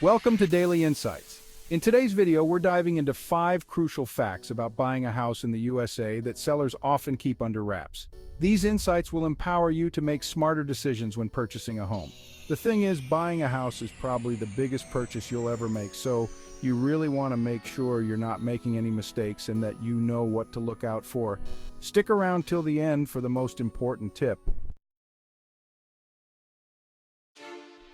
Welcome to Daily Insights. In today's video, we're diving into 5 crucial facts about buying a house in the USA that sellers often keep under wraps. These insights will empower you to make smarter decisions when purchasing a home. The thing is, buying a house is probably the biggest purchase you'll ever make, so you really want to make sure you're not making any mistakes and that you know what to look out for. Stick around till the end for the most important tip.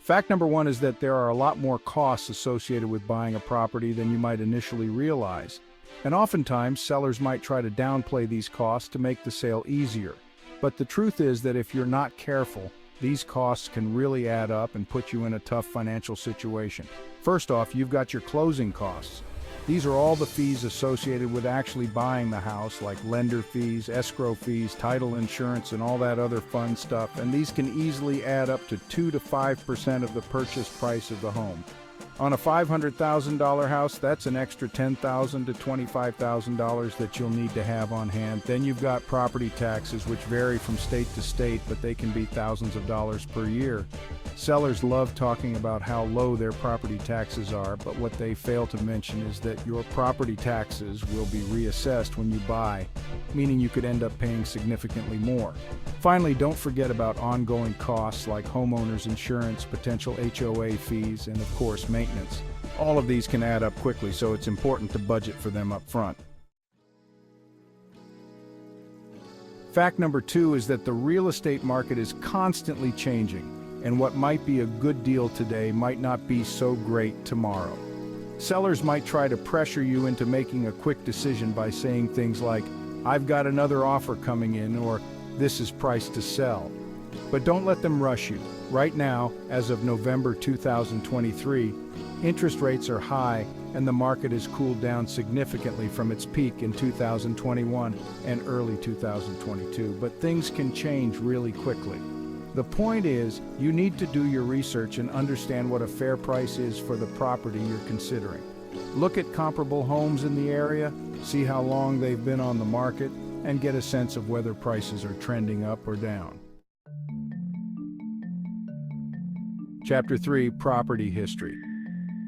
Fact number 1 is that there are a lot more costs associated with buying a property than you might initially realize. And oftentimes, sellers might try to downplay these costs to make the sale easier. But the truth is that if you're not careful, these costs can really add up and put you in a tough financial situation. First off, you've got your closing costs. These are all the fees associated with actually buying the house, like lender fees, escrow fees, title insurance, and all that other fun stuff, and these can easily add up to 2 to 5% of the purchase price of the home. On a $500,000 house, that's an extra $10,000 to $25,000 that you'll need to have on hand. Then you've got property taxes, which vary from state to state, but they can be thousands of dollars per year. Sellers love talking about how low their property taxes are, but what they fail to mention is that your property taxes will be reassessed when you buy, meaning you could end up paying significantly more. Finally, don't forget about ongoing costs like homeowners insurance, potential HOA fees, and of course, maintenance. All of these can add up quickly, so it's important to budget for them up front. Fact number 2 is that the real estate market is constantly changing, and what might be a good deal today might not be so great tomorrow. Sellers might try to pressure you into making a quick decision by saying things like, "I've got another offer coming in," or "This is priced to sell." But don't let them rush you. Right now, as of November 2023, interest rates are high and the market has cooled down significantly from its peak in 2021 and early 2022, but things can change really quickly. The point is, you need to do your research and understand what a fair price is for the property you're considering. Look at comparable homes in the area, see how long they've been on the market, and get a sense of whether prices are trending up or down. Chapter 3, Property History.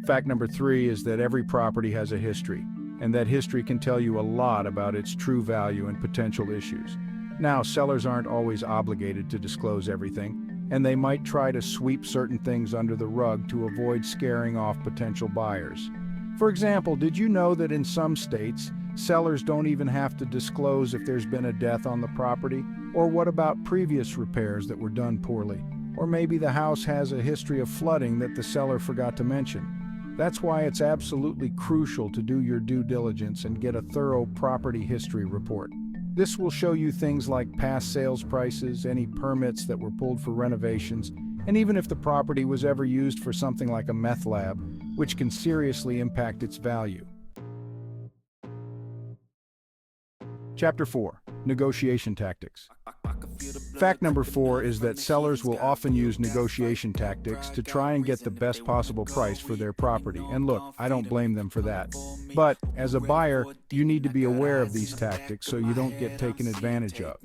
Fact number 3 is that every property has a history, and that history can tell you a lot about its true value and potential issues. Now, sellers aren't always obligated to disclose everything, and they might try to sweep certain things under the rug to avoid scaring off potential buyers. For example, did you know that in some states, sellers don't even have to disclose if there's been a death on the property? Or what about previous repairs that were done poorly? Or maybe the house has a history of flooding that the seller forgot to mention. That's why it's absolutely crucial to do your due diligence and get a thorough property history report. This will show you things like past sales prices, any permits that were pulled for renovations, and even if the property was ever used for something like a meth lab, which can seriously impact its value. Chapter 4, Negotiation Tactics. Fact number 4 is that sellers will often use negotiation tactics to try and get the best possible price for their property. And look, I don't blame them for that. But as a buyer, you need to be aware of these tactics so you don't get taken advantage of.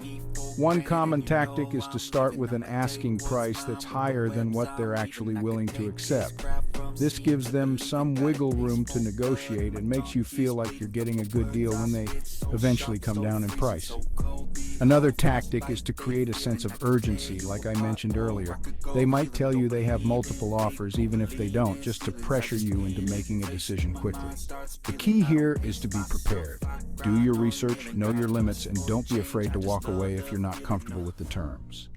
One common tactic is to start with an asking price that's higher than what they're actually willing to accept. This gives them some wiggle room to negotiate and makes you feel like you're getting a good deal when they eventually come down in price. Another tactic is to create a sense of urgency, like I mentioned earlier. They might tell you they have multiple offers even if they don't, just to pressure you into making a decision quickly. The key here is to be prepared. Do your research, know your limits, and don't be afraid to walk away if you're not comfortable with the terms.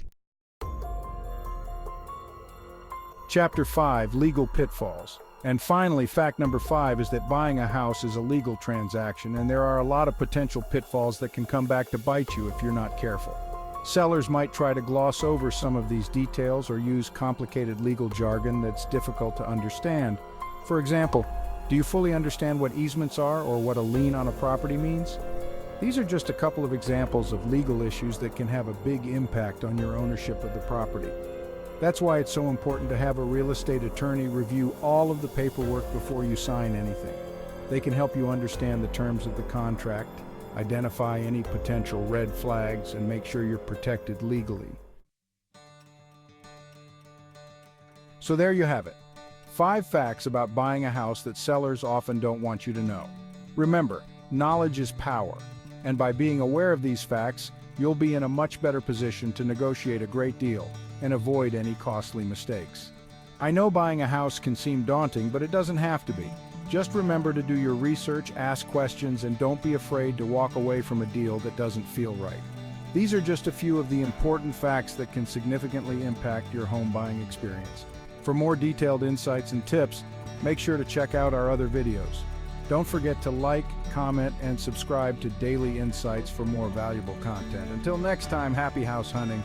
Chapter 5, Legal Pitfalls. And finally, fact number 5 is that buying a house is a legal transaction, and there are a lot of potential pitfalls that can come back to bite you if you're not careful. Sellers might try to gloss over some of these details or use complicated legal jargon that's difficult to understand. For example, do you fully understand what easements are or what a lien on a property means? These are just a couple of examples of legal issues that can have a big impact on your ownership of the property. That's why it's so important to have a real estate attorney review all of the paperwork before you sign anything. They can help you understand the terms of the contract, identify any potential red flags, and make sure you're protected legally. So there you have it. 5 facts about buying a house that sellers often don't want you to know. Remember, knowledge is power, and by being aware of these facts, you'll be in a much better position to negotiate a great deal and avoid any costly mistakes. I know buying a house can seem daunting, but it doesn't have to be. Just remember to do your research, ask questions, and don't be afraid to walk away from a deal that doesn't feel right. These are just a few of the important facts that can significantly impact your home buying experience. For more detailed insights and tips, make sure to check out our other videos. Don't forget to like, comment, and subscribe to Daily Insights for more valuable content. Until next time, happy house hunting.